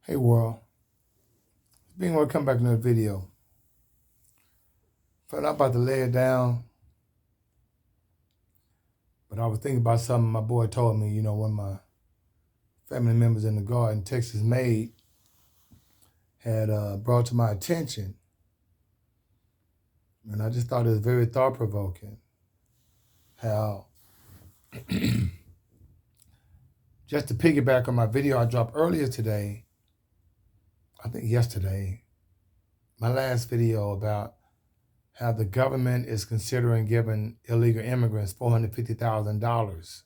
Hey world, being want to come back to another video. Felt I'm about to lay it down, but I was thinking about something my boy told me. One of my family members in the garden, Texas maid, had brought to my attention, and I just thought it was very thought provoking. How just to piggyback on my video I dropped earlier today, I think yesterday, my last video about how the government is considering giving illegal immigrants $450,000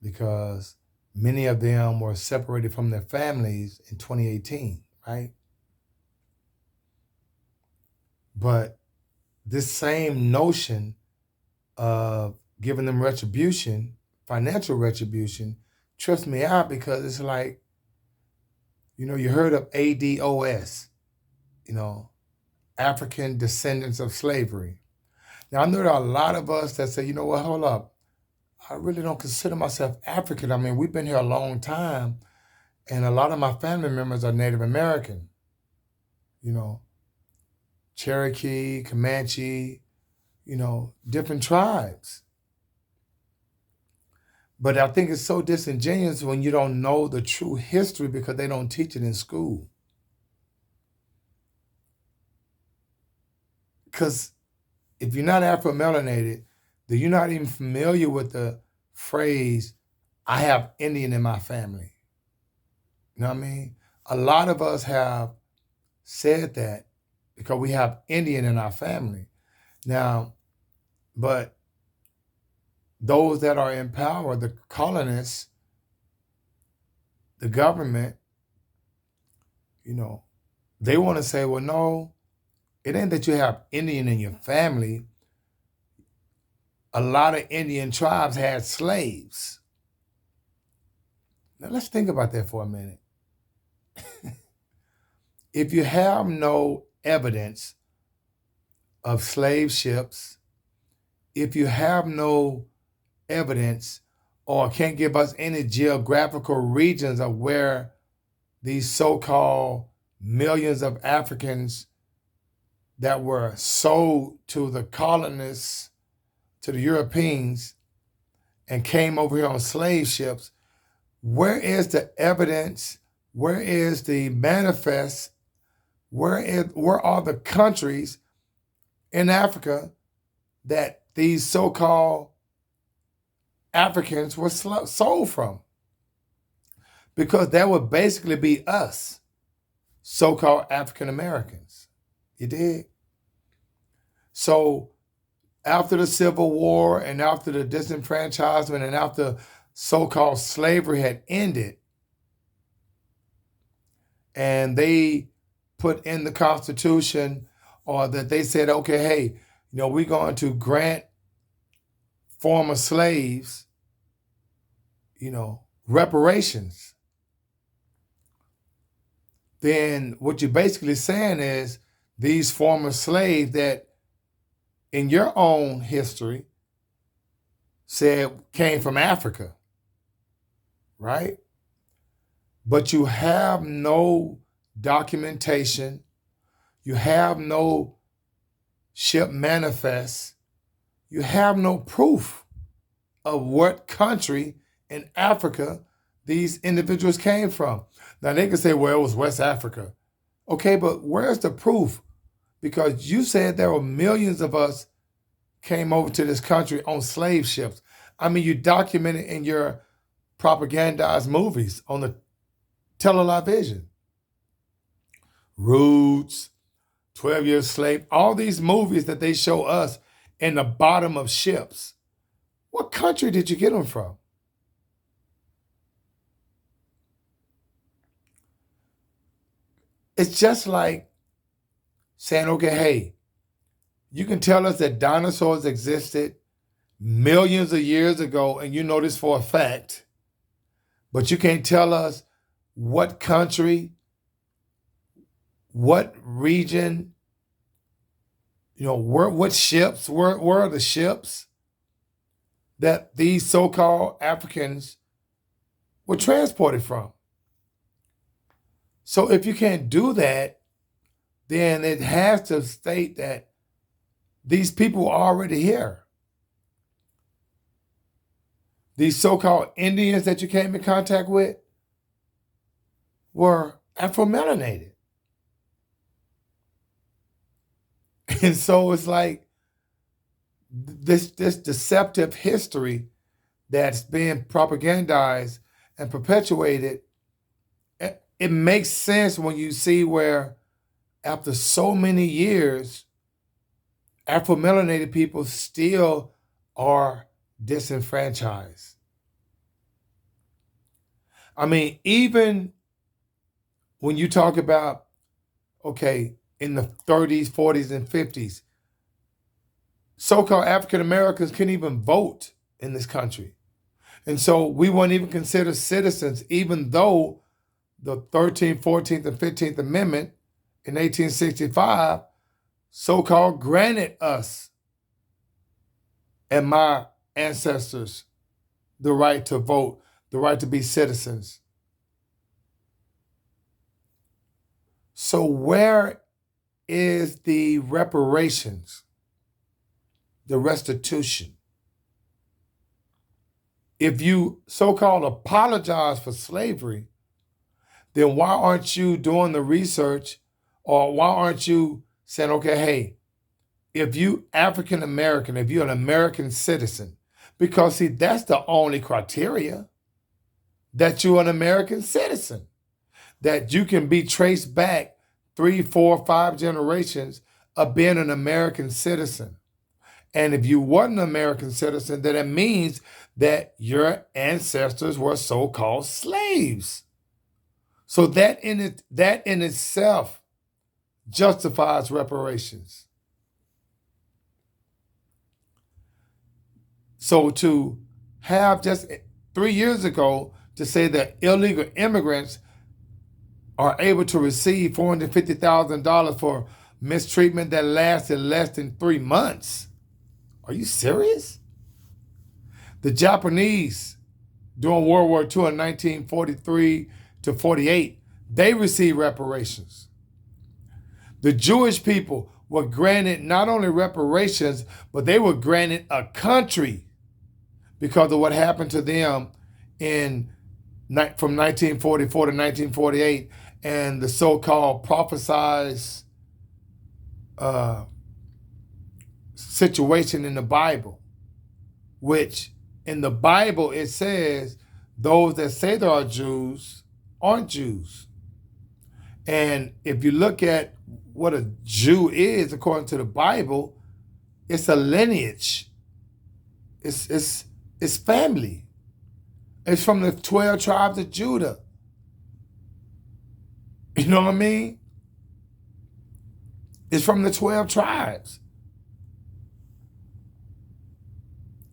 because many of them were separated from their families in 2018, right? But this same notion of giving them retribution, financial retribution, trips me out because it's like, you heard of ADOS, African Descendants of Slavery. Now, I know there are a lot of us that say, hold up, I really don't consider myself African. I mean, we've been here a long time, and a lot of my family members are Native American, Cherokee, Comanche, different tribes. But I think it's so disingenuous when you don't know the true history because they don't teach it in school. Because if you're not Afro-melanated, then you're not even familiar with the phrase, I have Indian in my family. You know what I mean? A lot of us have said that because we have Indian in our family. Now, but those that are in power, the colonists, the government, they want to say, well, no, it ain't that you have Indian in your family. A lot of Indian tribes had slaves. Now let's think about that for a minute. If you have no evidence of slave ships, if you have no evidence or can't give us any geographical regions of where these so-called millions of Africans that were sold to the colonists, to the Europeans, and came over here on slave ships, where is the evidence? Where is the manifest? Where are the countries in Africa that these so-called Africans were sold from? Because that would basically be us, so-called African Americans. You did? So after the Civil War and after the disenfranchisement and after so-called slavery had ended, and they put in the Constitution, or that they said, okay, hey, we're going to grant former slaves, reparations. Then what you're basically saying is these former slaves that in your own history said came from Africa, right? But you have no documentation, you have no ship manifest, you have no proof of what country in Africa these individuals came from. Now they can say, well, it was West Africa. Okay, but where's the proof? Because you said there were millions of us came over to this country on slave ships. I mean, you document it in your propagandized movies on the television. Roots, 12 Years Slave, all these movies that they show us in the bottom of ships. What country did you get them from? It's just like saying, okay, hey, you can tell us that dinosaurs existed millions of years ago, and you know this for a fact, but you can't tell us what country, what region, what ships, where are the ships that these so-called Africans were transported from? So if you can't do that, then it has to state that these people are already here. These so-called Indians that you came in contact with were Afro-melanated. And so it's like this deceptive history that's being propagandized and perpetuated. It makes sense when you see where after so many years, Afro-melanated people still are disenfranchised. I mean, even when you talk about, okay, in the 30s, 40s, and 50s, so-called African Americans couldn't even vote in this country. And so we weren't even considered citizens, even though the 13th, 14th, and 15th Amendment in 1865 so-called granted us and my ancestors the right to vote, the right to be citizens. So where is the reparations, the restitution? If you so-called apologize for slavery, then why aren't you doing the research, or why aren't you saying, okay, hey, if you African American, if you're an American citizen, because see, that's the only criteria, that you're an American citizen, that you can be traced back 3, 4, 5 generations of being an American citizen. And if you weren't an American citizen, then it means that your ancestors were so-called slaves. So that in itself justifies reparations. So to have just 3 years ago to say that illegal immigrants are able to receive $450,000 for mistreatment that lasted less than 3 months. Are you serious? The Japanese during World War II in 1943 to 48, they received reparations. The Jewish people were granted not only reparations, but they were granted a country because of what happened to them from 1944 to 1948 and the so-called prophesized situation in the Bible, which in the Bible it says those that say they are Jews aren't Jews. And if you look at what a Jew is according to the Bible, it's a lineage. It's family. It's from the 12 tribes of Judah. You know what I mean? It's from the 12 tribes.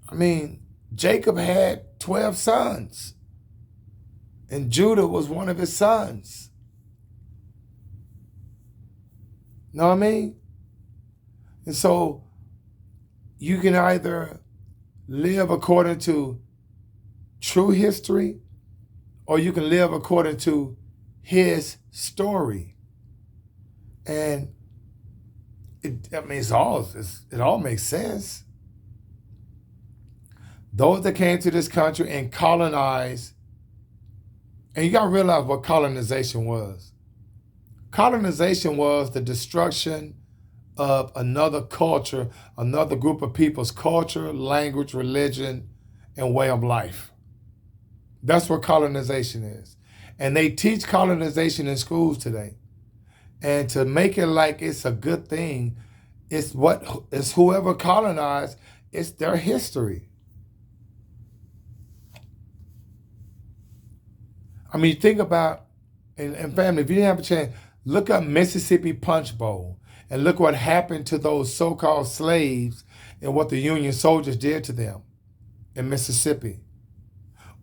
I mean, Jacob had 12 sons, and Judah was one of his sons. Know what I mean? And so you can either live according to true history, or you can live according to his story. And it all makes sense. Those that came to this country and colonized, and you got to realize what colonization was. Colonization was the destruction of another culture, another group of people's culture, language, religion, and way of life. That's what colonization is. And they teach colonization in schools today. And to make it like it's a good thing, it's whoever colonized, it's their history. I mean, think about, and family, if you didn't have a chance, look up Mississippi Punch Bowl and look what happened to those so-called slaves and what the Union soldiers did to them in Mississippi.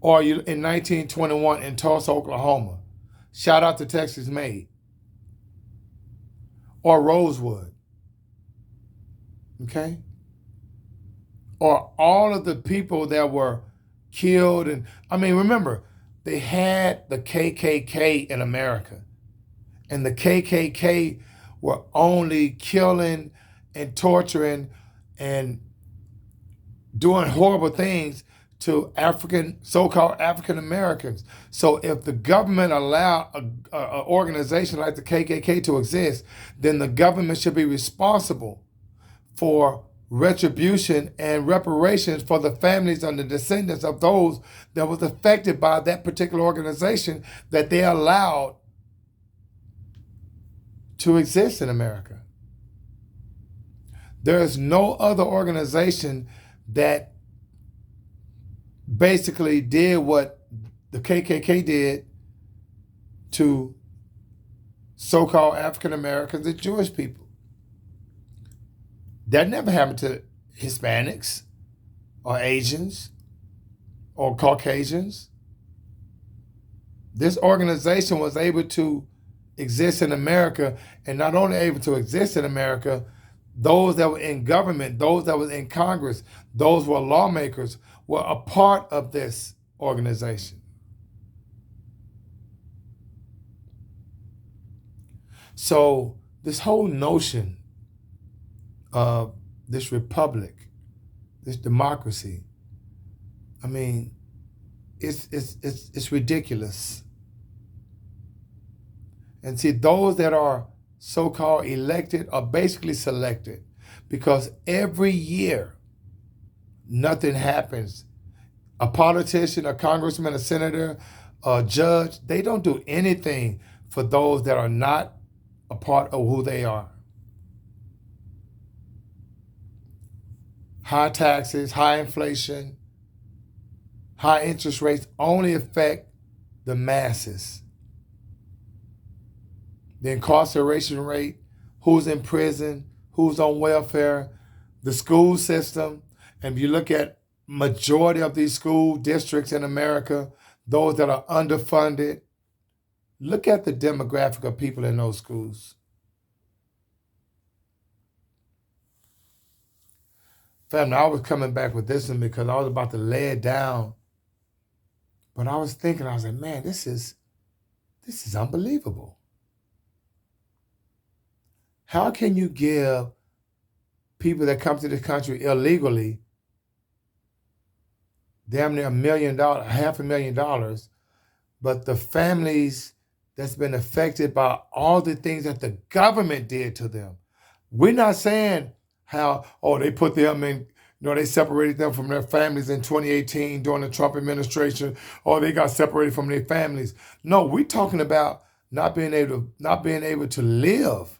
Or in 1921 in Tulsa, Oklahoma. Shout out to Texas Made. Or Rosewood. Okay? Or all of the people that were killed. And I mean, remember, they had the KKK in America. And the KKK were only killing and torturing and doing horrible things to so-called African Americans. So if the government allowed an organization like the KKK to exist, then the government should be responsible for retribution and reparations for the families and the descendants of those that was affected by that particular organization that they allowed to exist in America. There is no other organization that basically did what the KKK did to so-called African Americans and Jewish people. That never happened to Hispanics or Asians or Caucasians. This organization was able to exist in America, and not only able to exist in America, those that were in government, those that were in Congress, those were lawmakers, were a part of this organization. So this whole notion of this republic, this democracy, I mean, it's ridiculous. And see, those that are so-called elected are basically selected because every year nothing happens. A politician, a congressman, a senator, a judge, they don't do anything for those that are not a part of who they are. High taxes, high inflation, high interest rates only affect the masses. The incarceration rate, who's in prison, who's on welfare, the school system. And if you look at majority of these school districts in America, those that are underfunded, look at the demographic of people in those schools. Family, I was coming back with this one because I was about to lay it down. But I was thinking, I was like, man, this is unbelievable. How can you give people that come to this country illegally damn near $1 million, $500,000, but the families that's been affected by all the things that the government did to them? We're not saying how, they put them in, they separated them from their families in 2018 during the Trump administration, or they got separated from their families. No, we're talking about not being able to live.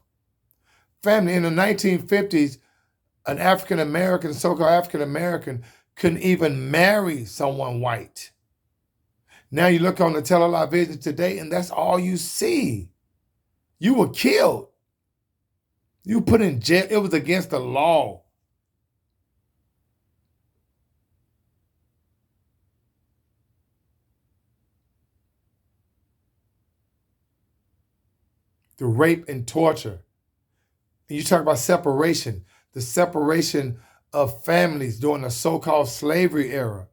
Family, in the 1950s, an African American, so-called African American, couldn't even marry someone white. Now you look on the television today, and that's all you see. You were killed. You put in jail. It was against the law. The rape and torture. And you talk about separation, the separation of families during the so-called slavery era.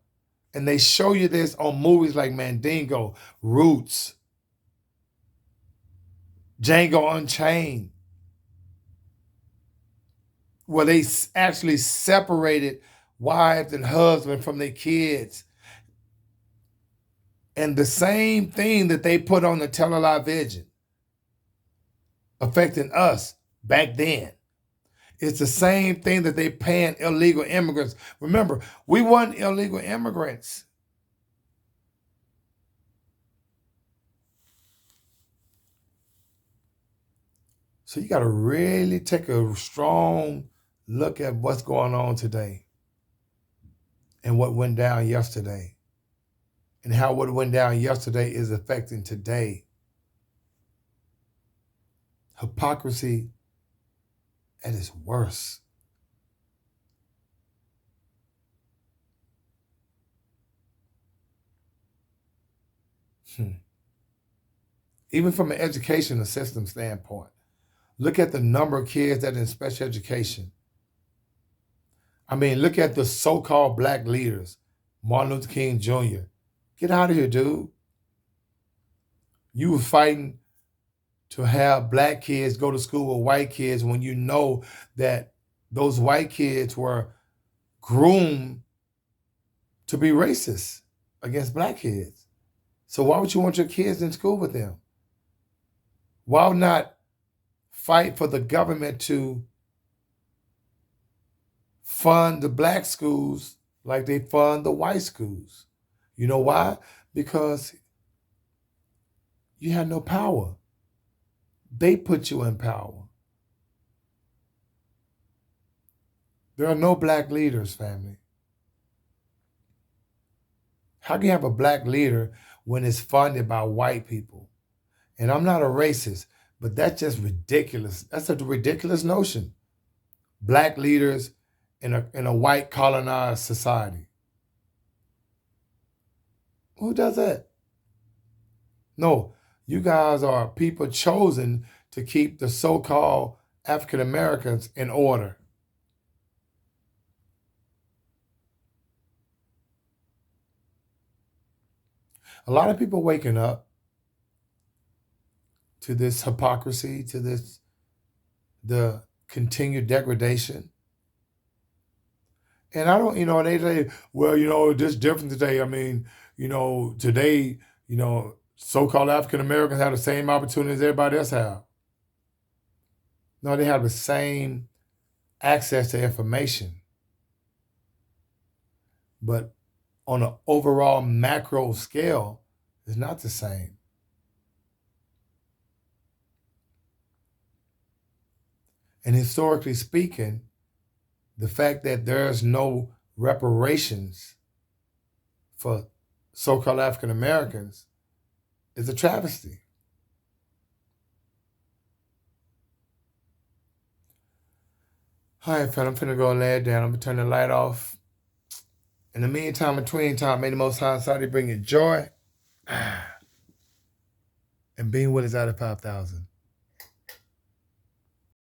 And they show you this on movies like Mandingo, Roots, Django Unchained, where they actually separated wives and husbands from their kids. And the same thing that they put on the television affecting us back then. It's the same thing that they paying illegal immigrants. Remember, we weren't illegal immigrants. So you got to really take a strong look at what's going on today and what went down yesterday and how what went down yesterday is affecting today. Hypocrisy at its worst. Even from an educational system standpoint, look at the number of kids that are in special education. I mean, look at the so-called black leaders, Martin Luther King Jr. Get out of here, dude. You were fighting to have black kids go to school with white kids when you know that those white kids were groomed to be racist against black kids. So why would you want your kids in school with them? Why not fight for the government to fund the black schools like they fund the white schools? You know why? Because you had no power. They put you in power. There are no black leaders, family. How can you have a black leader when it's funded by white people? And I'm not a racist, but that's just ridiculous. That's a ridiculous notion. Black leaders in a white colonized society. Who does that? No, you guys are people chosen to keep the so-called African Americans in order. A lot of people waking up to this hypocrisy, to the continued degradation. And I don't, they say, well, this different today. I mean, today, so-called African Americans have the same opportunities everybody else have. No, they have the same access to information. But on an overall macro scale, it's not the same. And historically speaking, the fact that there's no reparations for so-called African Americans is a travesty. All right, fam, I'm finna go and lay it down. I'm gonna turn the light off. In the meantime, between time, may the Most High Society bring you joy and being with us out of 5,000.